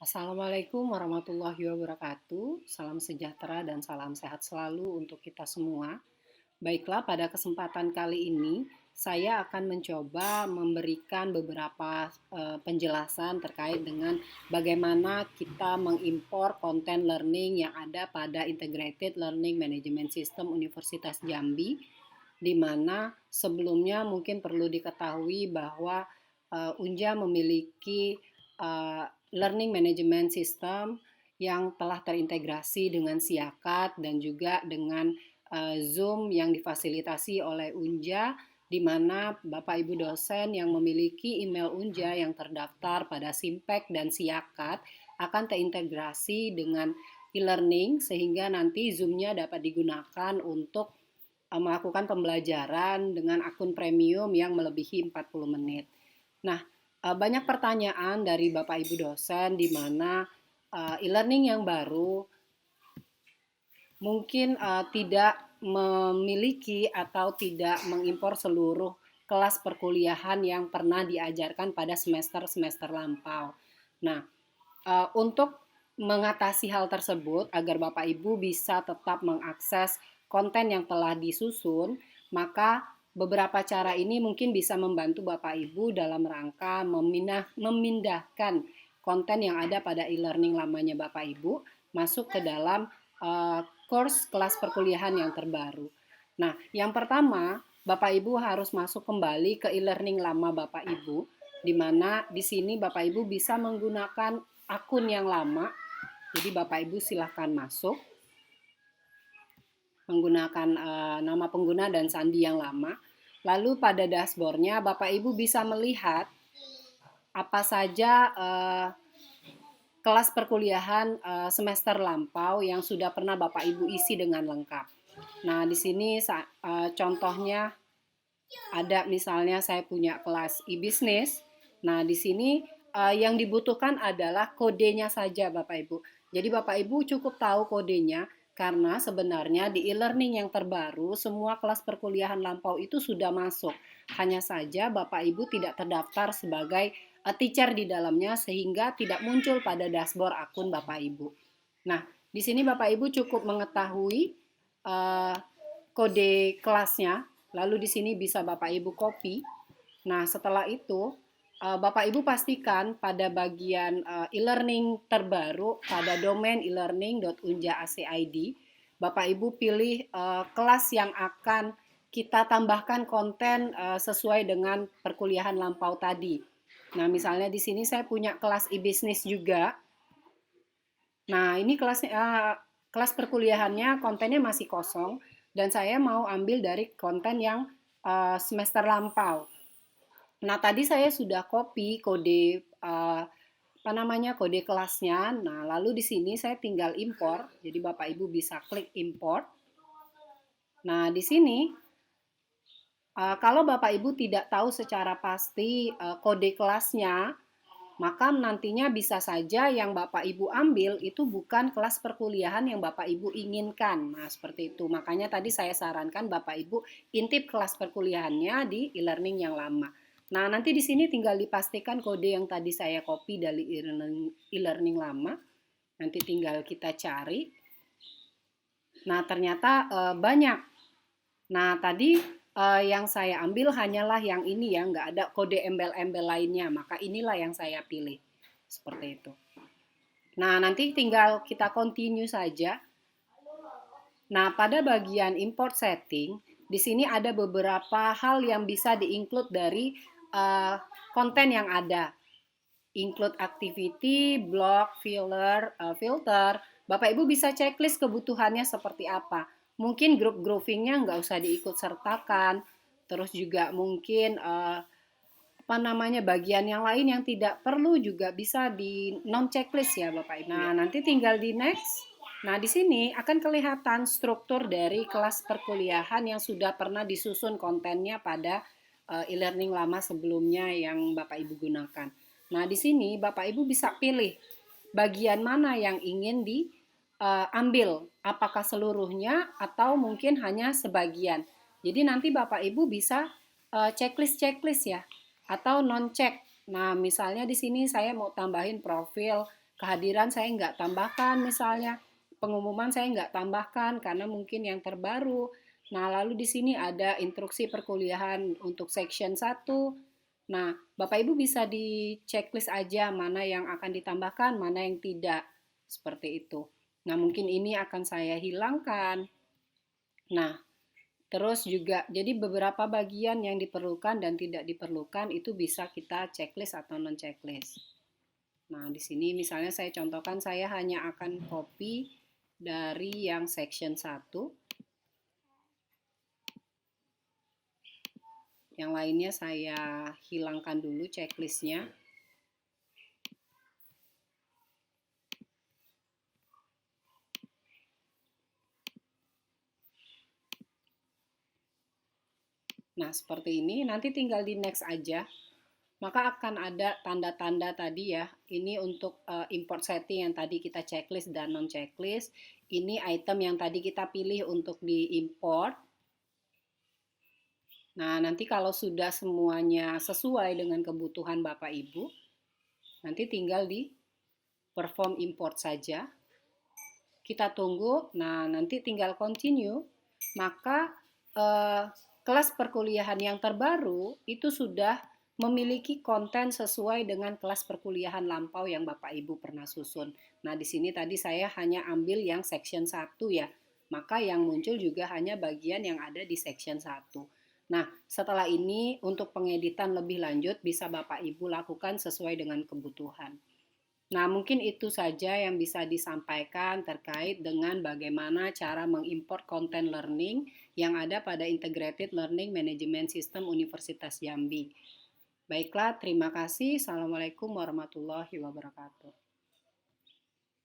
Assalamualaikum warahmatullahi wabarakatuh. Salam sejahtera dan salam sehat selalu untuk kita semua. Baiklah, pada kesempatan kali ini saya akan mencoba memberikan beberapa penjelasan terkait dengan bagaimana kita mengimpor konten learning yang ada pada Integrated Learning Management System Universitas Jambi, di mana sebelumnya mungkin perlu diketahui bahwa Unja memiliki uh, learning management system yang telah terintegrasi dengan Siakat dan juga dengan Zoom yang difasilitasi oleh Unja, di mana Bapak Ibu dosen yang memiliki email Unja yang terdaftar pada Simpek dan Siakat akan terintegrasi dengan e-learning sehingga nanti Zoom-nya dapat digunakan untuk melakukan pembelajaran dengan akun premium yang melebihi 40 menit. Nah, banyak pertanyaan dari Bapak Ibu dosen di mana e-learning yang baru mungkin tidak memiliki atau tidak mengimpor seluruh kelas perkuliahan yang pernah diajarkan pada semester-semester lampau. Nah, untuk mengatasi hal tersebut agar Bapak Ibu bisa tetap mengakses konten yang telah disusun, maka beberapa cara ini mungkin bisa membantu Bapak Ibu dalam rangka memindahkan konten yang ada pada e-learning lamanya Bapak Ibu masuk ke dalam course kelas perkuliahan yang terbaru. Nah, yang pertama, Bapak Ibu harus masuk kembali ke e-learning lama Bapak Ibu, di mana di sini Bapak Ibu bisa menggunakan akun yang lama. Jadi Bapak Ibu silahkan masuk menggunakan nama pengguna dan sandi yang lama. Lalu pada dashboardnya Bapak Ibu bisa melihat apa saja kelas perkuliahan semester lampau yang sudah pernah Bapak Ibu isi dengan lengkap. Nah, di sini contohnya ada misalnya saya punya kelas e-business. Nah, di sini yang dibutuhkan adalah kodenya saja Bapak Ibu. Jadi Bapak Ibu cukup tahu kodenya karena sebenarnya di e-learning yang terbaru semua kelas perkuliahan lampau itu sudah masuk. Hanya saja Bapak Ibu tidak terdaftar sebagai teacher di dalamnya sehingga tidak muncul pada dashboard akun Bapak Ibu. Nah, di sini Bapak Ibu cukup mengetahui kode kelasnya, lalu di sini bisa Bapak Ibu copy. Nah, setelah itu Bapak Ibu pastikan pada bagian e-learning terbaru pada domain e-learning.unja.ac.id, Bapak Ibu pilih kelas yang akan kita tambahkan konten sesuai dengan perkuliahan lampau tadi. Nah, misalnya di sini saya punya kelas e-business juga. Nah, ini kelas perkuliahannya kontennya masih kosong dan saya mau ambil dari konten yang semester lampau. Nah, tadi saya sudah copy kode kode kelasnya. Nah, lalu di sini saya tinggal import. Jadi Bapak Ibu bisa klik import. Nah, di sini kalau Bapak Ibu tidak tahu secara pasti kode kelasnya, maka nantinya bisa saja yang Bapak Ibu ambil itu bukan kelas perkuliahan yang Bapak Ibu inginkan. Nah, seperti itu. Makanya tadi saya sarankan Bapak Ibu intip kelas perkuliahannya di e-learning yang lama. Nah, nanti di sini tinggal dipastikan kode yang tadi saya copy dari e-learning lama. Nanti tinggal kita cari. Nah, ternyata banyak. Nah, tadi yang saya ambil hanyalah yang ini ya, nggak ada kode embel-embel lainnya. Maka inilah yang saya pilih. Seperti itu. Nah, nanti tinggal kita continue saja. Nah, pada bagian import setting, di sini ada beberapa hal yang bisa di-include dari konten yang ada. Include activity, block, filter. Bapak Ibu bisa checklist kebutuhannya seperti apa. Mungkin grup groupingnya nggak usah diikut sertakan. Terus juga mungkin bagian yang lain yang tidak perlu juga bisa di non checklist ya Bapak Ibu. Nah, nanti tinggal di next. Nah, di sini akan kelihatan struktur dari kelas perkuliahan yang sudah pernah disusun kontennya pada e-learning lama sebelumnya yang Bapak Ibu gunakan. Nah, di sini Bapak Ibu bisa pilih bagian mana yang ingin diambil, apakah seluruhnya atau mungkin hanya sebagian. Jadi nanti Bapak Ibu bisa checklist ya atau non check. Nah, misalnya di sini saya mau tambahin profil kehadiran saya nggak tambahkan misalnya, pengumuman saya nggak tambahkan karena mungkin yang terbaru. Nah, lalu di sini ada instruksi perkuliahan untuk section 1. Nah, Bapak Ibu bisa di checklist aja mana yang akan ditambahkan, mana yang tidak. Seperti itu. Nah, mungkin ini akan saya hilangkan. Nah, terus juga jadi beberapa bagian yang diperlukan dan tidak diperlukan itu bisa kita checklist atau non checklist. Nah, di sini misalnya saya contohkan saya hanya akan copy dari yang section 1. Yang lainnya saya hilangkan dulu checklistnya. Nah, seperti ini. Nanti tinggal di next aja. Maka akan ada tanda-tanda tadi ya. Ini untuk import setting yang tadi kita checklist dan non checklist. Ini item yang tadi kita pilih untuk di-import. Nah, nanti kalau sudah semuanya sesuai dengan kebutuhan Bapak Ibu, nanti tinggal di perform import saja. Kita tunggu. Nah, nanti tinggal continue. Maka kelas perkuliahan yang terbaru itu sudah memiliki konten sesuai dengan kelas perkuliahan lampau yang Bapak Ibu pernah susun. Nah, di sini tadi saya hanya ambil yang section 1 ya. Maka yang muncul juga hanya bagian yang ada di section 1. Nah, setelah ini untuk pengeditan lebih lanjut bisa Bapak Ibu lakukan sesuai dengan kebutuhan. Nah, mungkin itu saja yang bisa disampaikan terkait dengan bagaimana cara mengimport content learning yang ada pada Integrated Learning Management System Universitas Jambi. Baiklah, terima kasih. Assalamualaikum warahmatullahi wabarakatuh.